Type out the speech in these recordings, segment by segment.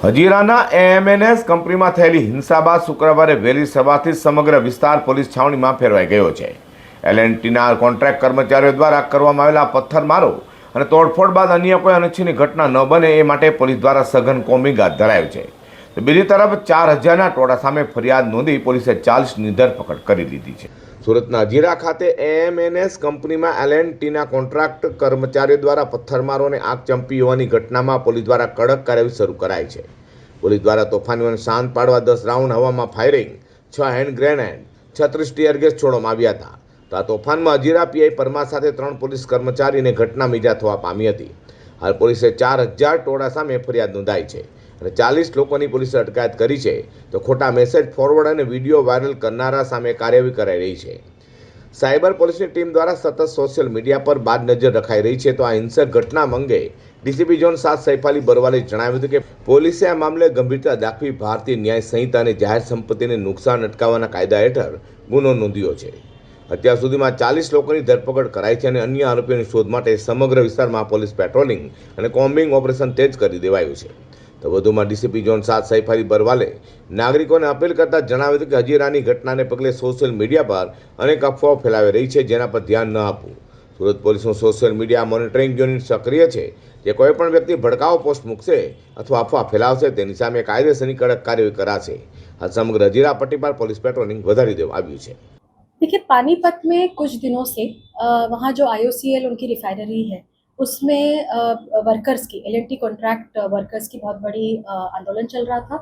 હજીરાના AMNS કંપનીમાં થયેલી હિંસા બાદ શુક્રવારે વહેલી સવારથી સમગ્ર વિસ્તાર પોલીસ છાવણીમાં ફેરવાઈ ગયો છે. એલએનટીના કોન્ટ્રાક્ટ કર્મચારીઓ દ્વારા કરવામાં આવેલા પથ્થરમારો અને તોડફોડ બાદ અન્ય કોઈ અનિચ્છનીય ઘટના ન બને એ માટે પોલીસ દ્વારા સઘન કોમ્બિંગ હાથ ધરાયું છે. બીજી તરફ 4000ના ટોળા સામે ફરિયાદ નોંધી પોલીસે 40ની ધરપકડ કરી લીધી છે. સુરતના હજીરા ખાતે એએમએનએસ કંપનીમાં એલએનટીના કોન્ટ્રાક્ટ કર્મચારીઓ દ્વારા પથ્થરમારો અને આગ ચંપી હોવાની ઘટનામાં પોલીસ દ્વારા કડક કાર્યવાહી શરૂ કરાઈ છે. પોલીસ દ્વારા તોફાનીઓને શાંત પાડવા 10 રાઉન્ડ હવામાં firing, 6 hand grenade, 36 tear gas છોડવામાં આવ્યા હતા. તો આ તોફાનમાં હજીરા પીઆઈ પરમાર સાથે 3 પોલીસ કર્મચારીને ઘટનામાં ઈજા થવા પામી હતી. હાલ પોલીસે 4000 ટોળા સામે ફરિયાદ નોંધાઈ છે અને 40 લોકોની પોલીસે અટકાયત કરી છે. તો ખોટા મેસેજ ફોરવર્ડ અને વિડીયો વાયરલ કરનારા સામે કાર્યવાહી કરાઈ રહી છે. સાયબર પોલીસની ટીમ દ્વારા સતત સોશિયલ મીડિયા પર બાદ નજર રખાઈ રહી છે. તો આ હિંસક ઘટના અંગે ડીસીપી ઝોન 7 સૈફ અલી બરવાલે જણાવ્યું હતું કે પોલીસે આ મામલે ગંભીરતા દાખવી ભારતીય ન્યાય સંહિતા અને જાહેર સંપત્તિને નુકસાન અટકાવવાના કાયદા હેઠળ ગુનો નોંધ્યો છે. અત્યાર સુધીમાં 40 લોકોની ધરપકડ કરાઈ છે અને અન્ય આરોપીઓની શોધ માટે સમગ્ર વિસ્તારમાં પોલીસ પેટ્રોલિંગ અને કોમ્બિંગ ઓપરેશન તેજ કરી દેવાયું છે. તો વધુમાં ડીસીપી ઝોન 7 સૈફ અલી બરવાલે નાગરિકોને અપીલ કરતા જણાવ્યું હતું કે હજીરાની ઘટનાને પગલે સોશિયલ મીડિયા પર અનેક અફવાઓ ફેલાવી રહી છે, જેના પર ધ્યાન ન આપવું. સુરત પોલીસનું સોશિયલ મીડિયા મોનિટરિંગ યુનિટ સક્રિય છે, જે કોઈપણ વ્યક્તિ ભડકાઉ પોસ્ટ મૂકશે અથવા અફવા ફેલાવશે તેની સામે કાયદેસરની કડક કાર્યવાહી કરાશે. આ સમગ્ર હજીરા પટ્ટી પર पुलिस पेट्रोलिंग વધારી દેવામાં આવ્યું છે. देखिए, पानीपत में कुछ दिनों से वहाँ जो IOCL उनकी रिफाइनरी है उसमें वर्कर्स की एलएनटी कॉन्ट्रैक्ट वर्कर्स की बहुत बड़ी आंदोलन चल रहा था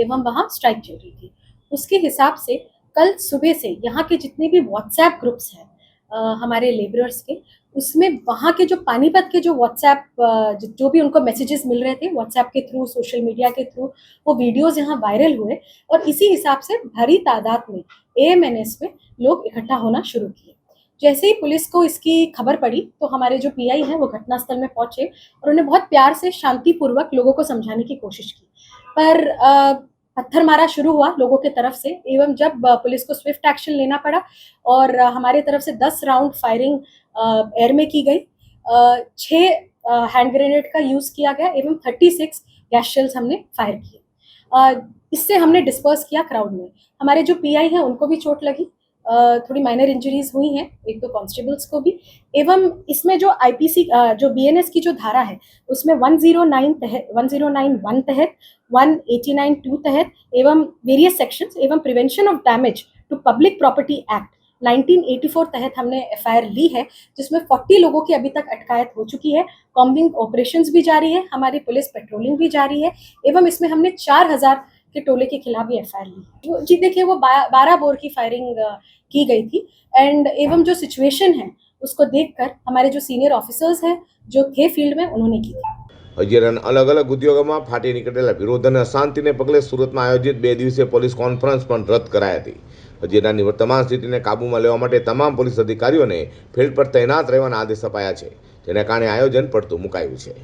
एवं वहाँ स्ट्राइक चल रही थी. उसके हिसाब से कल सुबह से यहाँ के जितने भी व्हाट्सएप ग्रुप्स हैं हमारे लेबरर्स के, उसमें वहाँ के जो पानीपत के जो व्हाट्सएप जो भी उनको मैसेजेस मिल रहे थे व्हाट्सएप के थ्रू, सोशल मीडिया के थ्रू, वो वीडियोस यहाँ वायरल हुए और इसी हिसाब से भारी तादाद में एएमएनएस में लोग इकट्ठा होना शुरू किए. जैसे ही पुलिस को इसकी खबर पड़ी तो हमारे जो पीआई हैं वो घटनास्थल में पहुंचे और उन्हें बहुत प्यार से शांतिपूर्वक लोगों को समझाने की कोशिश की, पर पत्थर मारा शुरू हुआ लोगों के तरफ से. एवं जब पुलिस को स्विफ्ट एक्शन लेना पड़ा और हमारे तरफ से 10 राउंड फायरिंग एयर में की गई, 6 हैंड ग्रेनेड का यूज़ किया गया एवं 36 गैस शेल्स हमने फायर किए. इससे हमने डिस्पर्स किया क्राउड में. हमारे जो पीआई हैं उनको भी चोट लगी, थोड़ी माइनर इंजरीज हुई हैं, 1-2 कांस्टेबल्स को भी. एवं इसमें जो आईपीसी जो बीएनएस की जो धारा है उसमें 109 तहत, 1091 तहत, 189(2) तहत एवं वेरियस सेक्शंस एवं prevention of damage to public property act 1984 तहत हमने एफआईआर ली है, जिसमें 40 लोगों की अभी तक अटकायत हो चुकी है. कॉम्बिंग ऑपरेशंस भी जारी है, हमारी पुलिस पेट्रोलिंग भी जारी है एवं इसमें हमने 4000 के टोले के खिलाफ भी एफआईआर ली. जी देखिए, वो 12 बोर की फायरिंग की गई थी एंड एवं जो सिचुएशन है उसको देखकर हमारे जो सीनियर ऑफिसर्स हैं जो थे फील्ड में उन्होंने की थी. હજીરાના અલગ અલગ ઉદ્યોગોમાં ફાટી નીકળેલા વિરોધ અને અશાંતિને પગલે સુરતમાં આયોજિત 2 દિવસીય પોલીસ કોન્ફરન્સ પણ રદ કરાઈ હતી. હજીરાની વર્તમાન સ્થિતિને કાબૂમાં લેવા માટે તમામ પોલીસ અધિકારીઓને ફિલ્ડ પર તૈનાત રહેવાના આદેશ અપાયા છે, જેના કારણે આયોજન પડતું મુકાયું છે.